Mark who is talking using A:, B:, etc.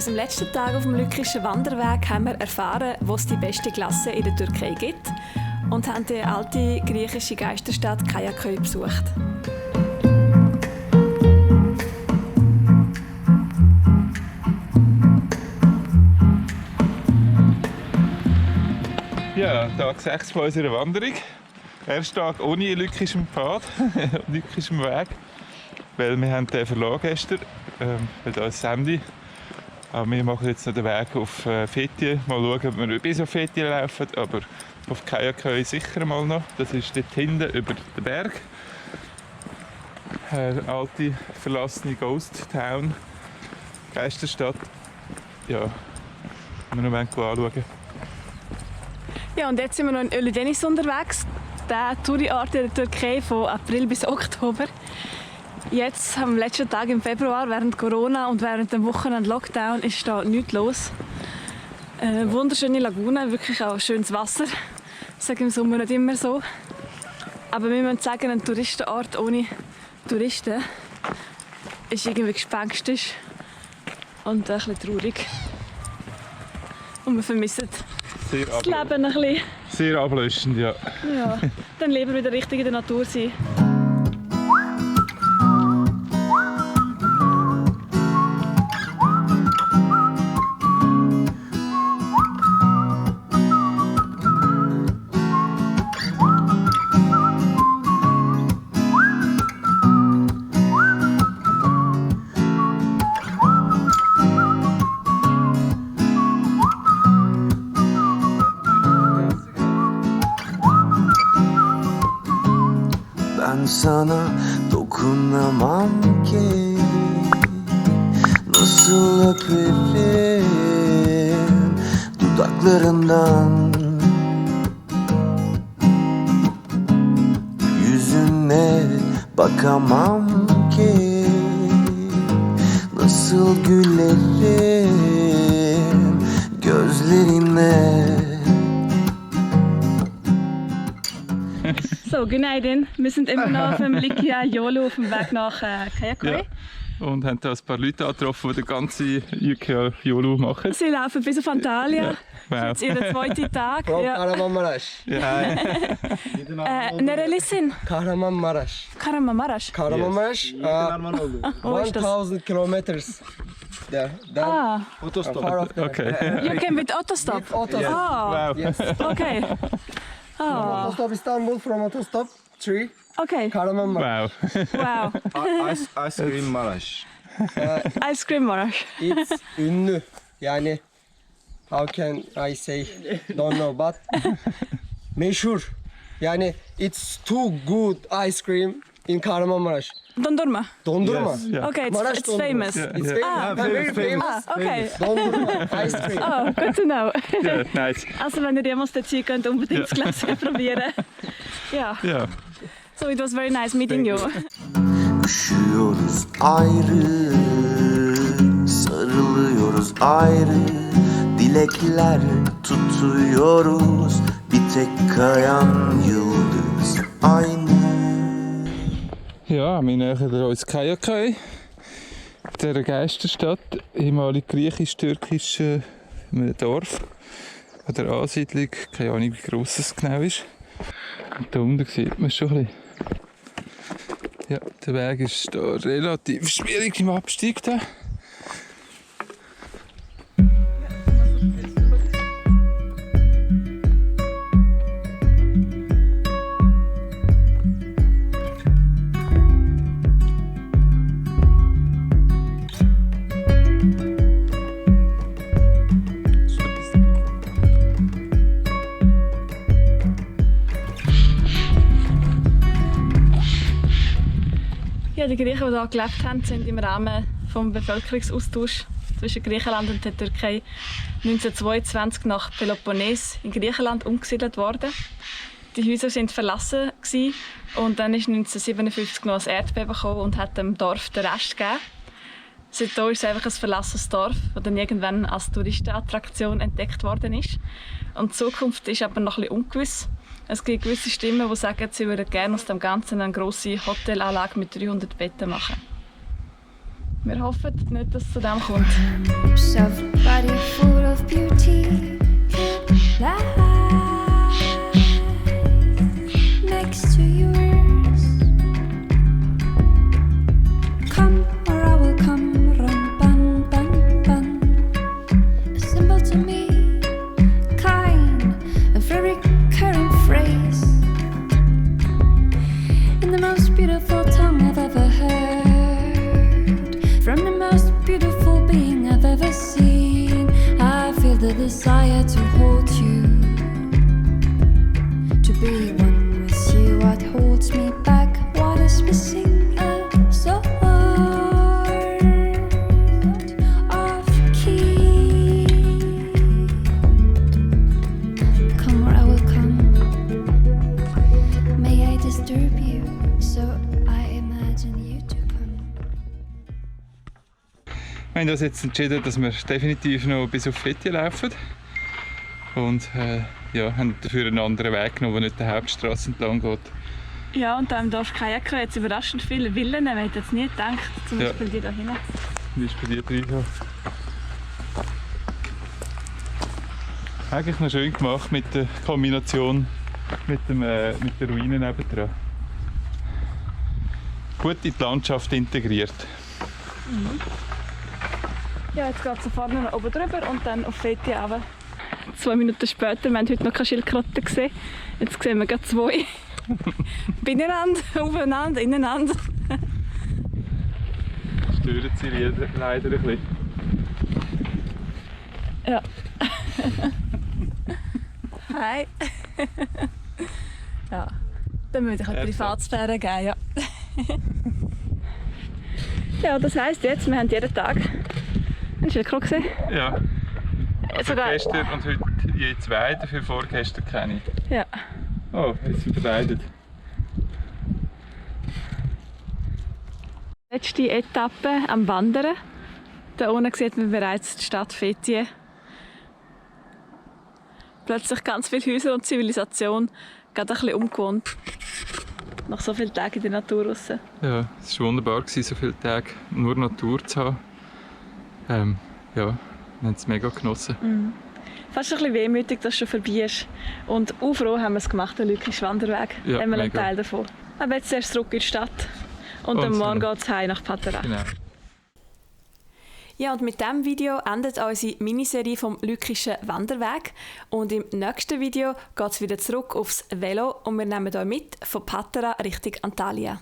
A: unserem letzten Tag auf dem Lykischen Wanderweg haben wir erfahren, wo es die beste Glasse in der Türkei gibt und haben die alte griechische Geisterstadt Kayaköy besucht.
B: Ja, Tag 6 von unserer Wanderung. Erster Tag ohne lykischem Pfad, lykischem Weg. Weil wir haben den verloren gestern, weil da ist das Handy. Aber wir machen jetzt noch den Weg auf Fethiye. Mal schauen, ob wir bis auf Fethiye laufen, aber auf Kayaköy sicher mal noch. Das ist dort hinten über den Berg. Eine alte, verlassene Ghost Town, Geisterstadt. Ja, wir noch anschauen.
A: Ja, und jetzt sind wir noch in Ölüdeniz unterwegs. Der Touri-Ort in der Türkei von April bis Oktober. Jetzt, am letzten Tag im Februar, während Corona und während dem Wochenend-Lockdown, ist da nichts los. Wunderschöne Lagune, wirklich auch schönes Wasser. Das sage ich im Sommer nicht immer so. Aber wir müssen sagen, ein Touristenort ohne Touristen ist irgendwie gespenstisch und ein bisschen traurig. Und wir vermissen das Leben ein bisschen.
B: Sehr ablöschend, ja.
A: Ja, dann lieber wieder richtig in der Natur sein.
C: Ben sana dokunamam ki, nasıl öperim dudaklarından, yüzüne bakamam ki, nasıl gülerim gözlerine.
A: So, Günaydin. Wir sind immer noch auf dem Likia Yolu auf dem Weg nach Kayaköy.
B: Ja. Und haben da ein paar Leute angetroffen, die den ganzen Likia Yolu machen.
A: Sie laufen bis auf Antalya.
B: Ja. Wow.
A: Das ist ihr zweiter Tag.
D: From
A: Ja.
D: Kahramanmaraş.
B: Ja.
A: Nerelisin?
D: Kahramanmaraş.
A: Kahramanmaraş.
D: Kahramanmaraş.
A: Wo ist das?
D: 1000 kilometers. There. Then
A: Ah,
D: far off there.
B: Okay.
A: you came with Autostop?
D: With Autostop.
A: Ah,
B: Wow.
D: Yes.
A: okay. Ah,
D: Autostop Istanbul, from Autostop 3.
A: okay.
D: Kahramanmaraş.
B: Wow.
A: Wow.
E: Ice cream Maraş.
A: Ice cream Maraş.
D: It's ünlü. Yani how can I say? Don't know but meşhur. Yani it's too good ice cream in Kahramanmaraş.
A: Dondurma.
D: Dondurma.
B: Yes, yeah.
A: Okay,
D: Maraş
A: it's
D: dondurma.
A: famous.
B: Yeah.
D: It's
A: Ah,
D: very famous.
A: Ah, okay.
D: Dondurma ice cream.
A: Oh, good to know.
B: Ja, nice.
A: Also wenn ihr jemals dazu könnt, unbedingt das Glas probieren. Ja.
B: Ja.
A: So it was very nice meeting you.
C: Üşüyoruz ayrı, sarılıyoruz ayrı, dilekler tutuyoruz, bir tek kayan yıldız aynı.
B: Ja, wir nähern uns Kayaköy, dieser Geisterstadt, ehemalig griechisch-türkisch Dorf oder Ansiedlung. Keine Ahnung, wie gross es genau ist. Und da unten sieht man es schon ein bisschen. Ja, der Weg ist da relativ schwierig im Abstieg. Da.
A: Ja, die Griechen, die hier gelebt haben, sind im Rahmen des Bevölkerungsaustauschs zwischen Griechenland und der Türkei 1922 nach Peloponnes in Griechenland umgesiedelt worden. Die Häuser waren verlassen und dann ist 1957 noch ein Erdbeben gekommen und hat dem Dorf den Rest gegeben. Seitdem ist es einfach ein verlassenes Dorf, das dann irgendwann als Touristenattraktion entdeckt worden ist. Und die Zukunft ist aber noch ein bisschen ungewiss. Es gibt gewisse Stimmen, die sagen, sie würden gerne aus dem Ganzen eine grosse Hotelanlage mit 300 Betten machen. Wir hoffen nicht, dass es zu dem kommt.
E: Soft body full of beauty can lie next to yours. Come or I will come, run, bun, bun, bun. A symbol to me, kind, a very current phrase in the most beautiful tongue I've ever heard. From the most beautiful being I've ever seen, I feel the desire to hold you, to be one with you. What holds me back? What is missing? A sword of key. Come where I will come. May I disturb you? So I imagine you to come.
B: Wir haben uns jetzt entschieden, dass wir definitiv noch bis auf Fethiye laufen. Und ja, haben dafür einen anderen Weg genommen, der nicht der Hauptstrasse entlang geht.
A: Ja, und da im Dorf Kajakra jetzt überraschend viele Villen. Wir hätten jetzt nie gedacht, zum Beispiel die da hinten.
B: Zum Beispiel die drei hier. Eigentlich noch schön gemacht mit der Kombination mit der Ruine nebendran. Gut in die Landschaft integriert.
A: Ja, jetzt geht es vorne noch oben drüber und dann auf Fethiye runter. 2 Minuten später, wir haben heute noch keine Schildkröten gesehen. Jetzt sehen wir gerade 2. Beieinander, aufeinander, ineinander.
B: Stören sie leider ein bisschen.
A: Ja. Hi. Ja, dann müssen wir ein bisschen Privatsphäre geben, ja. Ja, das heisst jetzt, wir haben jeden Tag einen Schildkröte gesehen.
B: Ja. Also
A: Sogar-
B: gestern und heute je 2, dafür vorgestern keine.
A: Ja.
B: Oh, jetzt sind wir beide.
A: Letzte Etappe am Wandern. Da unten sieht man bereits die Stadt Fethiye. Plötzlich ganz viele Häuser und Zivilisation, gerade ein bisschen ungewohnt. Nach so vielen Tagen in der Natur raus.
B: Ja, es war wunderbar, so viele Tage nur Natur zu haben. Ja, wir haben es mega genossen.
A: Fast ein bisschen wehmütig, dass es schon vorbei ist. Und auch froh haben wir es gemacht, den Lückischen Wanderweg.
B: Ja,
A: Einmal ein
B: mega.
A: Teil davon. Aber jetzt erst zurück in die Stadt. Und
B: Und
A: am Morgen
B: so.
A: geht es heim nach Patara.
B: Genau.
A: Ja, und mit diesem Video endet unsere Miniserie vom Lückischen Wanderweg. Und im nächsten Video geht es wieder zurück aufs Velo und wir nehmen euch mit von Patara Richtung Antalya.